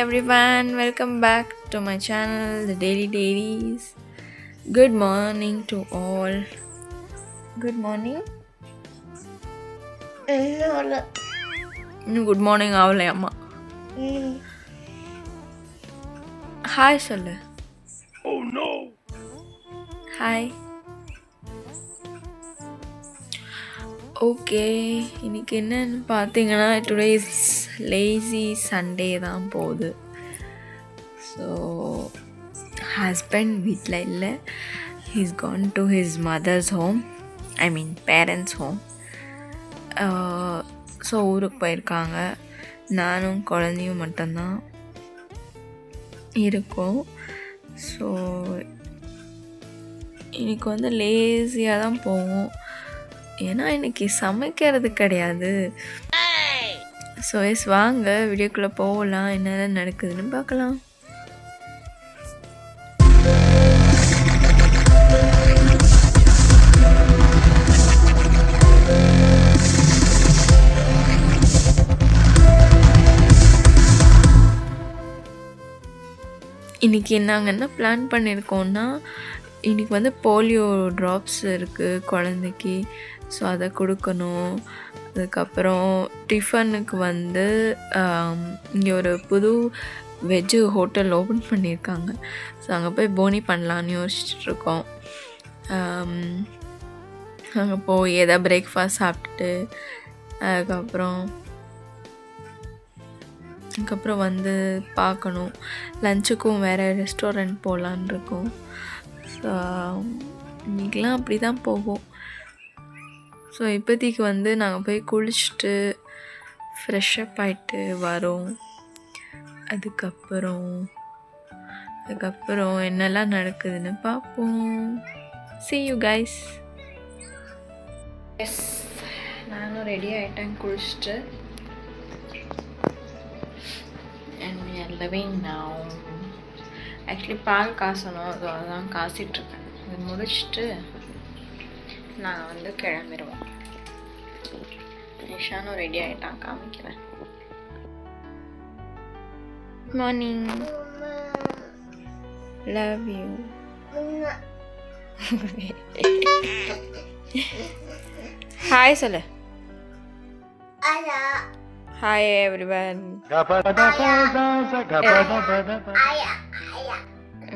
Everyone, welcome back to my channel, The Daily Dairies. Good morning to all. Good morning. இன்னும் good morning ஆகலை அம்மா. Hi சொல்லு. Hi. Okay, இன்னைக்கு என்னன்னு பார்த்தீங்கன்னா டுடே இஸ் லேசி சண்டே தான் போகுது. ஸோ ஹஸ்பண்ட் வீட்டில் இல்லை, he's Khan to his mothers home, I mean parents home. So ஊருக்கு போயிருக்காங்க. நானும் குழந்தையும் மட்டும்தான் இருக்கோம். ஸோ இன்னைக்கு வந்து லேசியாக தான் போவோம், ஏன்னா இன்னைக்கு சமைக்கிறது கிடையாது. ஸோ எஸ், வாங்க வீடியோக்குள்ளே போகலாம், என்னென்ன நடக்குதுன்னு பார்க்கலாம். இன்றைக்கி நாங்கள் என்ன பிளான் பண்ணியிருக்கோன்னா, இன்றைக்கி வந்து போலியோ ட்ராப்ஸ் இருக்குது குழந்தைக்கு. ஸோ அதை கொடுக்கணும். அதுக்கப்புறம் டிஃபனுக்கு வந்து இங்கே ஒரு புது வெஜ்ஜு ஹோட்டல் ஓப்பன் பண்ணியிருக்காங்க. ஸோ அங்கே போய் போனி பண்ணலான்னு யோசிச்சுட்ருக்கோம். அங்கே போய் எதாவது பிரேக்ஃபாஸ்ட் சாப்பிட்டுட்டு அதுக்கப்புறம் வந்து பார்க்கணும். லஞ்சுக்கும் வேறு ரெஸ்டாரண்ட் போகலான் இருக்கோம். ஸோ இன்றைக்கெலாம் அப்படி தான் போகும். ஸோ இப்போதைக்கு வந்து நாங்கள் போய் குளிச்சுட்டு ஃப்ரெஷ்அப் ஆகிட்டு வரோம். அதுக்கப்புறம் என்னெல்லாம் நடக்குதுன்னு பார்ப்போம். See you guys. எஸ், நானும் ரெடி ஆகிட்டேன் குளிச்சுட்டு. And we are living now. Actually பால் காசணும், ஸோ அதான் காசிட்ருக்கேன். இது முடிச்சுட்டு நாங்கள் வந்து கிளம்பிடுவோம். நிஷானும் ரெடி ஆகிட்டான், காமிக்கிறேன். Good morning, love you. Hi சொல்லு. Hi everyone.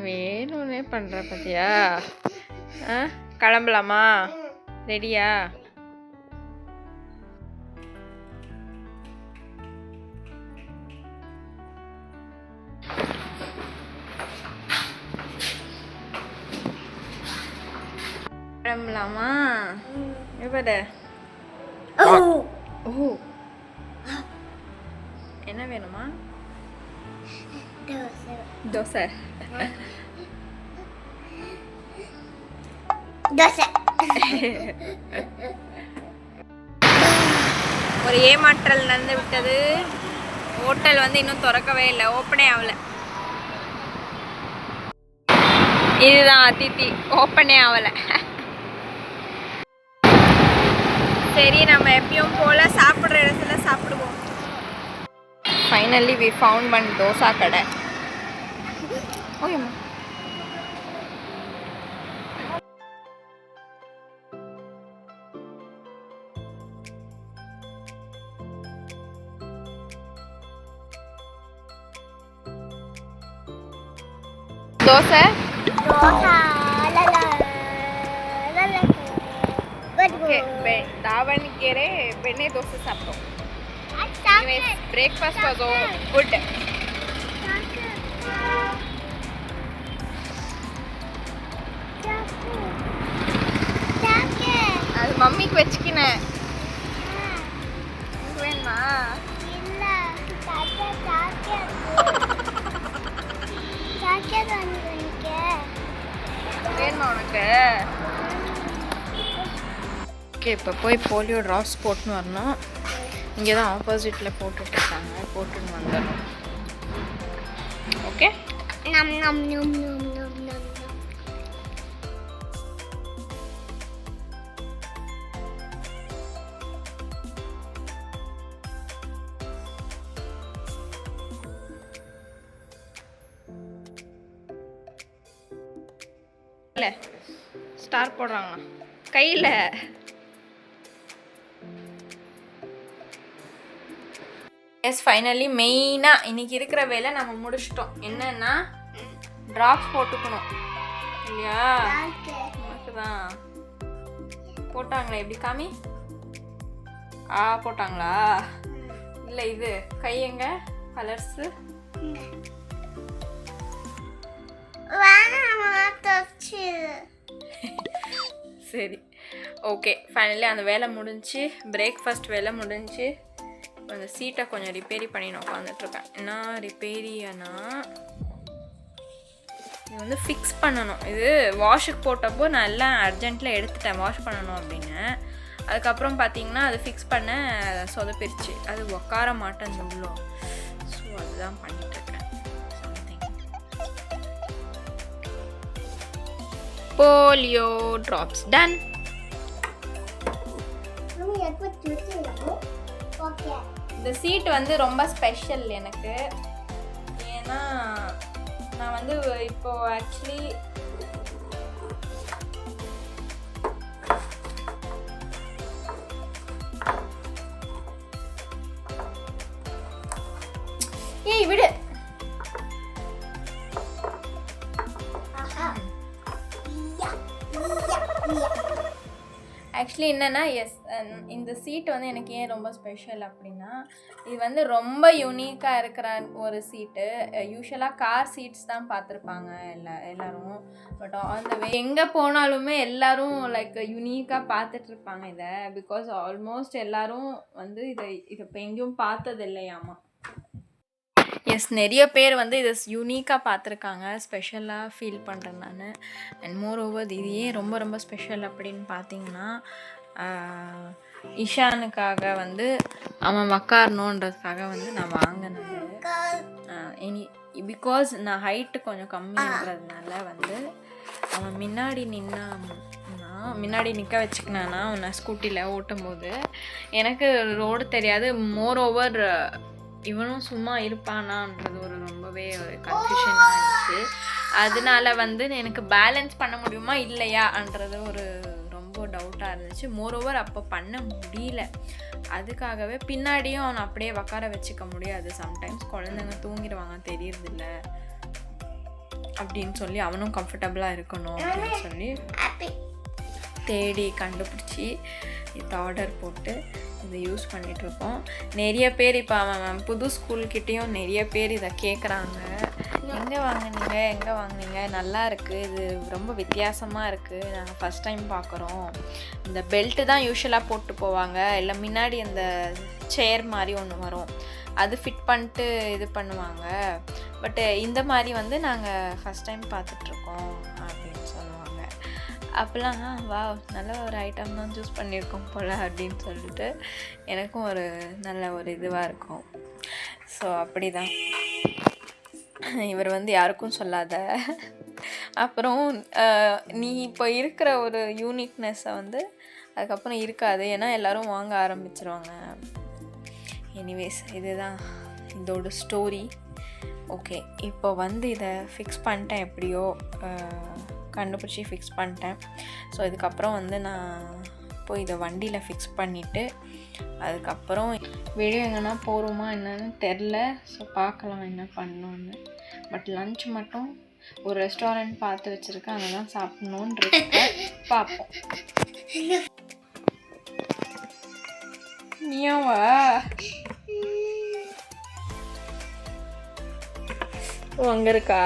வேணும்னே பண்ணுற பார்த்தியா? கிளம்பலாமா? ரெடியா? கிளம்பலாமா? எப்படி? ஓ, என்ன வேணுமா? தோசை. ஒரு ஏமாற்றல் நடந்து விட்டது. ஹோட்டல் வந்து இன்னும் திறக்கவே இல்லை, ஓப்பனே ஆகல. இதுதான் அதித்தி, ஓப்பனே ஆகலை. சரி, நம்ம எப்பயும் போல சாப்பிட்ற இடத்துல சாப்பிடுவோம். Finally we found one dosa கடை. ஓகேம்மா. தோசை ದಾವಣಗೆರೆ ಬೆಣ್ಣೆ ದೋಸೆ ಸಾப்பிட்டோம். Breakfast was good. அது மம்மிக்கு வச்சுக்கினேன். வேணுமா? வேணுமா உனக்கு? ஓகே, இப்போ போய் போலியோ ட்ராப்ஸ் போட்டுன்னு வரணும். இங்கே தான் ஆப்போசிட்டில் போட்டுட்ருக்காங்க, போட்டுன்னு வந்துடணும். ஓகே. இல்லை ஸ்டார் போடுறாங்களா கையில். எஸ் ஃபைனலி மெயினாக இன்றைக்கி இருக்கிற வேலை நம்ம முடிச்சிட்டோம். என்னன்னா ட்ராப்ஸ் போட்டுக்கணும் இல்லையா? உனக்கு தான் போட்டாங்களா? எப்படி காமி? போட்டாங்களா? இல்லை இது கை எங்க கலர்ஸு? சரி ஓகே ஃபைனலி அந்த வேலை முடிஞ்சு, பிரேக்ஃபாஸ்ட் வேலை முடிஞ்சு. அந்த சீட்டை கொஞ்சம் ரிப்பேரி பண்ணின்னு உட்காந்துட்ருக்கேன். என்ன ரிப்பேரியானா இது வந்து ஃபிக்ஸ் பண்ணணும். இது வாஷுக்கு போட்டப்போ நான் எல்லாம் அர்ஜென்ட்டில் எடுத்துட்டேன் வாஷ் பண்ணணும் அப்படின்னு. அதுக்கப்புறம் பார்த்தீங்கன்னா அது ஃபிக்ஸ் பண்ண சொதப்பிருச்சு. அது உட்கார மாட்டேன் உள்ளோ. ஸோ அதுதான் பண்ணிட்டுருக்கேன். Something polio drops done. இந்த சீட் வந்து ரொம்ப ஸ்பெஷல் எனக்கு. ஏன்னா நான் வந்து இப்போ ஆக்சுவலி ஏய் விடு. ஆக்சுவலி என்னென்னா இந்த சீட் வந்து எனக்கு ஏன் ரொம்ப ஸ்பெஷல் அப்படின்னா, இது வந்து ரொம்ப யூனிக்காக இருக்கிற ஒரு சீட்டு. யூஸ்வலாக கார் சீட்ஸ் தான் பார்த்துருப்பாங்க எல்லோரும். பட் அந்த எங்கே போனாலுமே எல்லோரும் லைக் யூனிக்காக பார்த்துட்ருப்பாங்க இதை. பிகாஸ் ஆல்மோஸ்ட் எல்லோரும் வந்து இதை இப்போ எங்கேயும் பார்த்தது இல்லையாமா. எஸ் நிறைய பேர் வந்து இதை யூனிக்காக பார்த்துருக்காங்க. ஸ்பெஷலாக ஃபீல் பண்ணுறேன் நான். அண்ட் மோர் ஓவர் இது ஏன் ரொம்ப ரொம்ப ஸ்பெஷல் அப்படின்னு பார்த்தீங்கன்னா, இஷானுக்காக வந்து அவன் உக்காரணுன்றதுக்காக வந்து நான் வாங்கினது. பிகாஸ் நான் ஹைட்டு கொஞ்சம் கம்மின்றதுனால வந்து அவன் முன்னாடி நிற்க வச்சுக்கினானா அவனை ஸ்கூட்டியில் ஓட்டும்போது எனக்கு ரோடு தெரியாது. மோர் ஓவர் இவனும் சும்மா இருப்பானான்றது ஒரு ரொம்பவே ஒரு கன்ஃபியூஷனாக இருந்துச்சு. அதனால வந்து எனக்கு பேலன்ஸ் பண்ண முடியுமா இல்லையான்றது ஒரு ரொம்ப டவுட்டாக இருந்துச்சு. மோரோவர் அப்போ பண்ண முடியல. அதுக்காகவே பின்னாடியும் அவனை அப்படியே உட்கார வச்சுக்க முடியாது. சம்டைம்ஸ் குழந்தைங்க தூங்கிடுவாங்க தெரியறதில்ல அப்படின்னு சொல்லி அவனும் கம்ஃபர்டபுளாக இருக்கணும் அப்படின்னு சொல்லி தேடி கண்டுபிடிச்சி இதை ஆர்டர் போட்டு இதை யூஸ் பண்ணிகிட்ருக்கோம். நிறைய பேர் இப்போ அவன் புது ஸ்கூல்கிட்டேயும் நிறைய பேர் இதை கேட்குறாங்க. எங்கே வாங்கினீங்க நல்லா இருக்குது, இது ரொம்ப வித்தியாசமாக இருக்குது, நாங்கள் ஃபஸ்ட் டைம் பார்க்குறோம். இந்த பெல்ட்டு தான் யூஸ்வலாக போட்டு போவாங்க, இல்லை முன்னாடி அந்த சேர் மாதிரி ஒன்று வரும், அது ஃபிட் பண்ணிட்டு இது பண்ணுவாங்க. பட் இந்த மாதிரி வந்து நாங்கள் ஃபஸ்ட் டைம் பார்த்துட்ருக்கோம் அப்படின்னு சொல்லுவாங்க. அப்போலாம் வா நல்ல ஒரு ஐட்டம் தான் சூஸ் பண்ணியிருக்கோம் போல் அப்படின்னு சொல்லிட்டு எனக்கும் ஒரு நல்ல ஒரு இதுவாக இருக்கும். ஸோ அப்படி தான் இவர் வந்து யாருக்கும் சொல்லாத. அப்புறம் நீ இப்போ இருக்கிற ஒரு யூனிக்னஸை வந்து அதுக்கப்புறம் இருக்காது, ஏன்னா எல்லோரும் வாங்க ஆரம்பிச்சிருவாங்க. எனிவேஸ் இதுதான் இதோட ஸ்டோரி. ஓகே இப்போ வந்து இதை ஃபிக்ஸ் பண்ணிட்டேன், எப்படியோ கண்டுபிடிச்சி ஃபிக்ஸ் பண்ணிட்டேன். ஸோ இதுக்கப்புறம் வந்து நான் போய் இதை வண்டியில் ஃபிக்ஸ் பண்ணிவிட்டு அதுக்கப்புறம் வெளியே எங்கன்னா போகிறோமா என்னன்னு தெரில. ஸோ பார்க்கலாம் என்ன பண்ணணுன்னு. பட் லன்ச் மட்டும் ஒரு ரெஸ்டாரண்ட் பார்த்து வச்சுருக்கேன், அங்கே தான் சாப்பிட்ணுன்னு இருக்கேன். பார்ப்போம். நீயாவா அங்கே இருக்கா?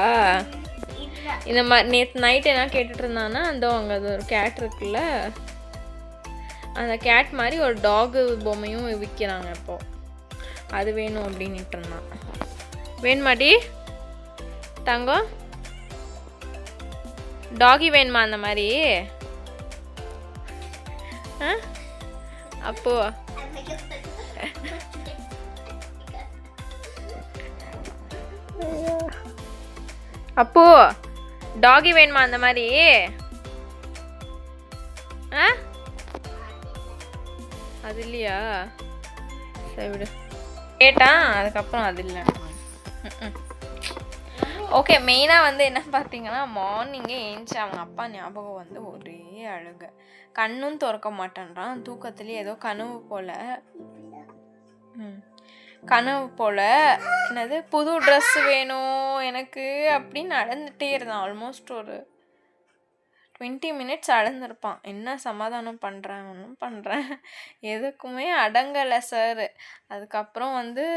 இந்த மாதிரி நேற்று நைட் என்ன கேட்டுட்டு இருந்தான்னா, அந்த அங்கே அது ஒரு கேட் இருக்குல்ல, அந்த கேட் மாதிரி ஒரு டாகு பொம்மையும் விற்கிறாங்க இப்போது, அது வேணும் அப்படின்ட்டு இருந்தான். வேணுமாடி தங்கம்? டாகி வேணுமா அந்த மாதிரி? அப்போ அப்போ டாகி வேணுமா அந்த மாதிரி? அது இல்லையா? சரி விடு. கேட்டான் அதுக்கப்புறம் அது இல்லை. ஓகே, மெயினாக வந்து என்ன பார்த்தீங்கன்னா, மார்னிங்கே ஏஞ்சி அவங்க அப்பா ஞாபகம் வந்து ஒரே அழுக. கண்ணும் திறக்க மாட்டேன்றான். தூக்கத்துலேயே ஏதோ கனவு போல் என்னது புது ட்ரெஸ் வேணும் எனக்கு அப்படின்னு அழுந்துகிட்டே இருந்தான். ஆல்மோஸ்ட் ஒரு 20 மினிட்ஸ் அழுந்திருப்பான். என்ன சமாதானம் பண்ணுறேன், ஒன்றும் பண்ணுறேன், எதுக்குமே அடங்கலை சார். அதுக்கப்புறம் வந்து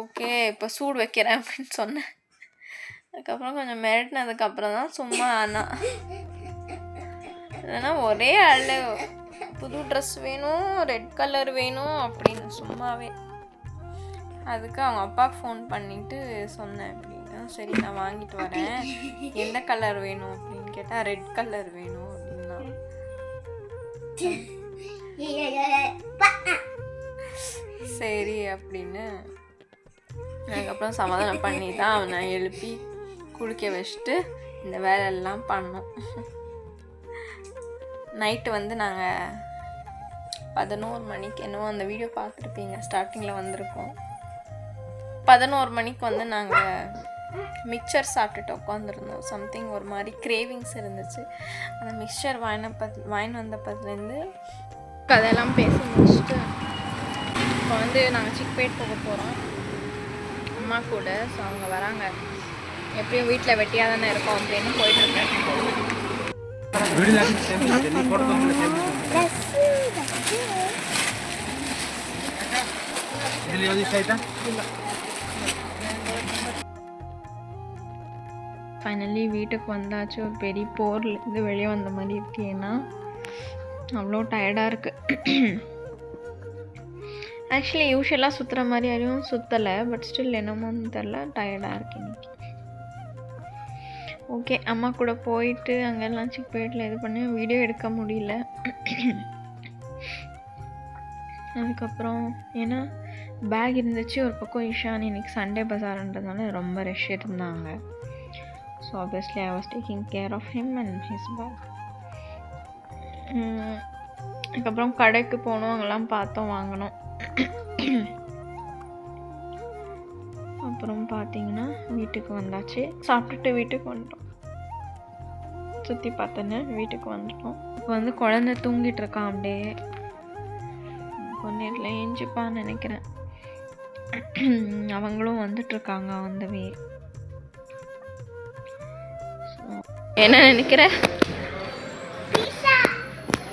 ஓகே இப்போ சூடு வைக்கிறேன் அப்படின்னு சொன்னேன். அதுக்கப்புறம் கொஞ்சம் மிரட்டினதுக்கப்புறம் தான் சும்மா ஆனால் இல்லைன்னா ஒரே புது ட்ரெஸ் வேணும், ரெட் கலர் வேணும் அப்படின்னு சும்மாவே. அதுக்கு அவங்க அப்பா ஃபோன் பண்ணிவிட்டு சொன்னேன் அப்படின்னா, சரி நான் வாங்கிட்டு வரேன், எந்த கலர் வேணும் அப்படின்னு கேட்டால் ரெட் கலர் வேணும் அப்படின்னா. சரி அப்படின்னு அதுக்கப்புறம் சமாதானம் பண்ணி தான் அவனை எழுப்பி குளிக்க வச்சுட்டு இந்த வேலையெல்லாம் பண்ணோம். நைட்டு வந்து நாங்கள் 11 மணிக்கு என்னவோ அந்த வீடியோ பார்த்துருப்பீங்க, ஸ்டார்டிங்கில் வந்திருக்கோம். 11 மணிக்கு வந்து நாங்கள் மிக்சர் சாப்பிட்டுட்டு உட்காந்துருந்தோம். சம்திங் ஒரு மாதிரி கிரேவிங்ஸ் இருந்துச்சு. அந்த மிக்சர் வாங்கி வந்தப்பதுலேருந்து கதையெல்லாம் பேசி முடிச்சுட்டு இப்போ வந்து நாங்கள் சிக்பேட் போக போகிறோம் அம்மா கூட. ஸோ அவங்க வராங்க, எப்படியும் வீட்டில் வெட்டியாக தானே இருக்கோம் அப்படின்னு போயிட்டுருக்கேன். ஃபைனலி வீட்டுக்கு வந்தாச்சு. ஒரு பெரிய போர்லேருந்து வெளியே வந்த மாதிரி இருக்கு. ஏன்னா அவ்வளோ டயர்டாக இருக்குது. ஆக்சுவலி யூஸ்வலாக சுற்றுற மாதிரி யாரையும் சுற்றலை, பட் ஸ்டில் என்னமோன்னு தெரில, டயர்டாக இருக்கு இன்னைக்கு. ஓகே, அம்மா கூட போயிட்டு அங்கெல்லாம் சிக்பேட்டில் இது பண்ணி வீடியோ எடுக்க முடியல. அதுக்கப்புறம் ஏன்னா பேக் இருந்துச்சு ஒரு பக்கம். இஷான் இன்னைக்கு சண்டே பஜார்ன்றதுனால ரொம்ப ரஷ் இருந்தாங்க. So obviously I was taking care of him and his bag. அதுக்கப்புறம் கடைக்கு போனோம், அங்கெல்லாம் பார்த்தோம், வாங்கினோம். அப்புறம் பார்த்தீங்கன்னா வீட்டுக்கு வந்தாச்சு. சாப்பிட்டுட்டு வீட்டுக்கு வந்துட்டோம். சுற்றி பார்த்தோன்னு வீட்டுக்கு வந்துட்டோம். இப்போ வந்து குழந்தை தூங்கிட்டு இருக்கான். அப்படியே கொஞ்ச நேரத்தில் ஏஞ்சிப்பான்னு நினைக்கிறேன். அவங்களும் வந்துட்டுருக்காங்க வந்தவே. என்ன நினைக்கிற?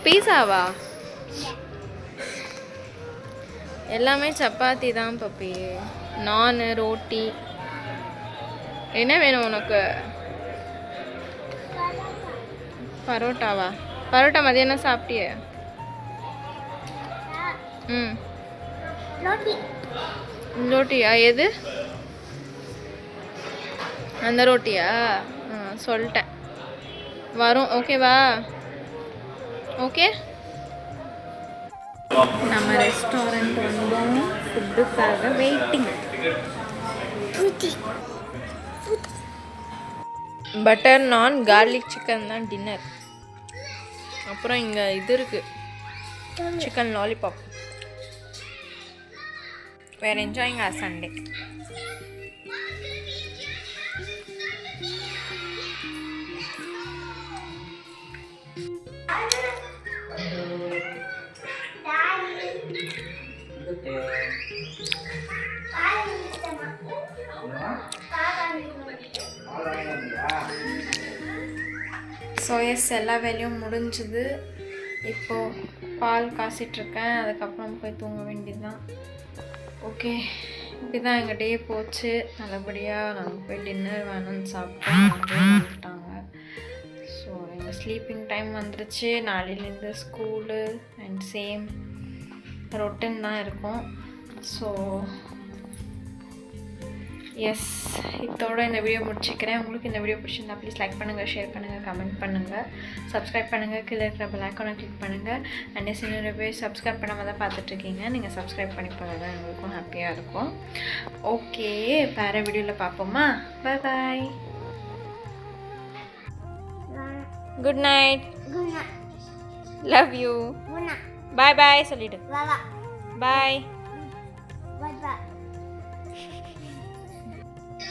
பீஸாவா? எல்லாமே சப்பாத்தி தான் பப்பி. நான் ரோட்டி. என்ன வேணும் உனக்கு? பரோட்டாவா? பரோட்டா மதியானம் சாப்பிட்டிய? ரோட்டியா? எது அந்த ரோட்டியா? சொல்லிட்டேன் வரும். ஓகேவா? ஓகே, நம்ம ரெஸ்டாரண்ட் வந்தோம். ஃபுட்டுக்காக waiting. Butter naan, garlic chicken தான் டின்னர். அப்புறம் இங்கே இது இருக்குது, சிக்கன் லாலிபாப். வேற enjoying our Sunday. So yes, எல்லா வேலையும் முடிஞ்சுது. இப்போது பால் காசிட்ருக்கேன். அதுக்கப்புறம் போய் தூங்க வேண்டியதுதான். ஓகே, இப்படி தான் எங்கள் டே போச்சு. நல்லபடியாக நாங்கள் போய் டின்னர் வேணும்னு சாப்பிட்டாங்க. ஸோ எங்கள் ஸ்லீப்பிங் டைம் வந்துருச்சு. நாளையிலேருந்து ஸ்கூலு அண்ட் சேம் ரொட்டின் தான் இருக்கும். ஸோ எஸ், இதோட இந்த வீடியோ முடிச்சுக்கிறேன். உங்களுக்கு இந்த வீடியோ பிடிச்சிருந்தா ப்ளீஸ் லைக் பண்ணுங்கள், ஷேர் பண்ணுங்கள், கமெண்ட் பண்ணுங்கள், சப்ஸ்கிரைப் பண்ணுங்கள். கீழே இருக்கிற பெல் ஐக்கானை கிளிக் பண்ணுங்கள். அண்ட் சில பேர் சப்ஸ்கிரைப் பண்ணாமல் தான் பார்த்துட்ருக்கீங்க. நீங்கள் சப்ஸ்கிரைப் பண்ணி போகிறது தான் எங்களுக்கும் ஹாப்பியாக இருக்கும். ஓகே, வேறு வீடியோவில் பார்ப்போமா? Bye bye. Good night. Love you. Bye bye சொல்லிவிடு. பாய்.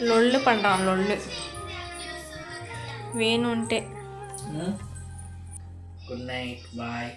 லொல்லு பண்ணுறான் லொல்லு வேணும்ன்ட்டே. Good night bye.